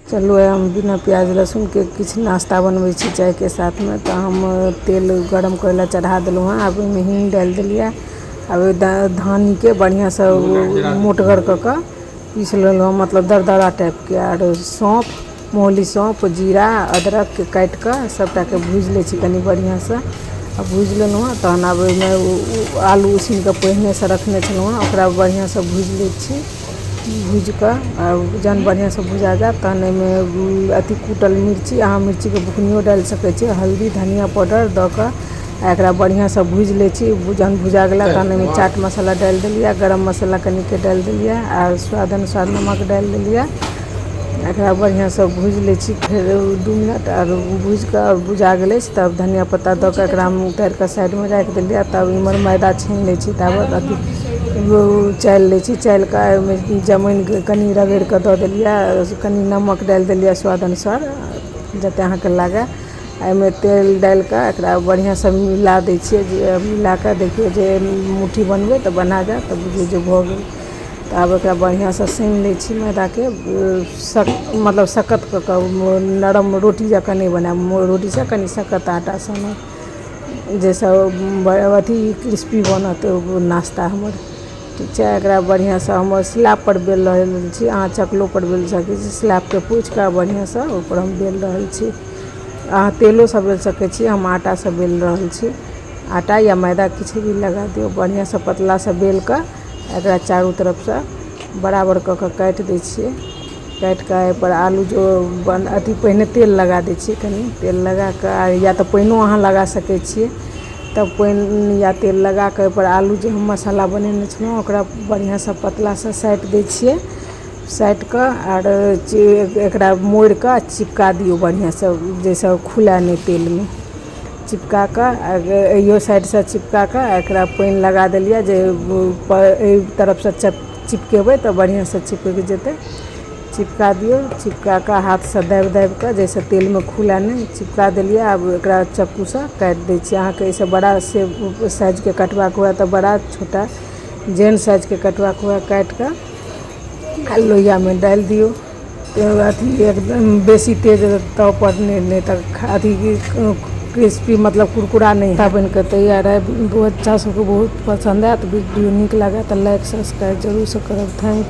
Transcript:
चलू हम बिना प्याज लहसुन के किछु नाश्ता बनबै छी चाय के साथ में। तो हम तेल गरम करे चढ़ा दिलूँ हैं। अब ओहिमे हींग डाल दिलिए। अब धानी के बढ़िया से मोटगर क पीस लेलहुँ, मतलब दरदरा टाइप के। और सौंफ मोहली सौंफ जीरा अदरक के काट के सबटा के भूज ले छी कनी बढ़िया से। भूज लेलहुँ हैं। तहन अब ओहिमे आलू उसीन के पहिने से रखने छलहुँ हैं, ओकरा बढ़िया से भूज ले छी। भूज के जहन बढ़िया से भुजा जाए तहन एहिमे अथी कूटल मिर्ची, अहाँ मिर्ची के बुकनियो डाल सकै छी, हल्दी धनिया पाउडर द के एकरा बढ़िया से भूज ले छी। जहन भुजा गेला तहन एहिमे चाट मसाला डाल दिलिए, गरम मसाला कनी के डाल दिलिए और स्वाद अनुसार नमक डाल दिलिए। एकरा बढ़िया से भूज ले छी। फिर 2 मिनट और भूज के भुजा गेलै तब धनिया पत्ता द के एकरा उतार के साइड में रख दिलिए। तब इमहर मैदा छीन ले छी, तब अथी चाल ले छी। चाल के जमाइन के कनी रगड़ के द दिलिए, कनी नमक डाल दिलिए स्वाद अनुसार जते अहाँ के लागे। एहिमे तेल डाल के एकरा बढ़िया से मिला दै छियै। मिला के देखिए जे मुट्ठी बनबै तो बना जाए तो बुझिए जे भ गेल। तब एकरा बढ़िया से सान ले छी मैदा के, मतलब सकत क नरम रोटी जकाँ नहीं बनाएब, रोटी से कनी सकत आटा सानब जैसे अथी क्रिस्पी बनत नाश्ता हमर। ठीक छै। एकरा बढ़िया से हम स्लैब पर बेल रहल छी, अहाँ चकलो पर बेल सकै छी। स्लैब के पूछ के बढ़िया से ऊपर हम बेल रहल छी। अहाँ तेलो से बेल सकै छी, हम आटा से बेल रहल छी। आटा या मैदा किछु भी लगा दियो। बढ़िया से पतला से बेल के एकरा चारों तरफ से बराबर क के काट दै छियै। काट के एहि पर आलू जो अथी पहिने तेल लगा दै छियै, कनी तेल लगा के या तो पानियो अहाँ लगा सकै छियै। तब पानि या तेल लगा के पर आलू जो हम मसाला बनेने छलहुँ ओकरा बढ़िया से पतला से साइट दै छियै। साइट के और एकरा मोड़ के चिपका दियो बढ़िया से, जैसे खुला नहीं तेल में। चिपका के एहियो साइड से चिपका के एकरा पानि लगा दिलिए जे एहि तरफ से चिपकेबै तो बढ़िया से चिपक जेतै। चिपका दियो, चिपका के हाथ से दाबि दाबि के जैसे तेल में खुला नहीं चिपका दिलिए। अब एकरा चक्कू से काट दै छियै। अहाँ के ऐसे बड़ा से साइज के कटवा के हुए तो बड़ा, छोटा जेहन साइज के कटवा के हुए काट के लोहिया में डाल दियो। तो अथी एकदम बेसी तेज तव पर नहीं तो अथी क्रिस्पी मतलब कुरकुरा नहीं बन के तैयार है। बच्चा सबको बहुत पसंद है। तो वीडियो निक लगे तो लाइक सब्सक्राइब जरूर से करब। Thank U.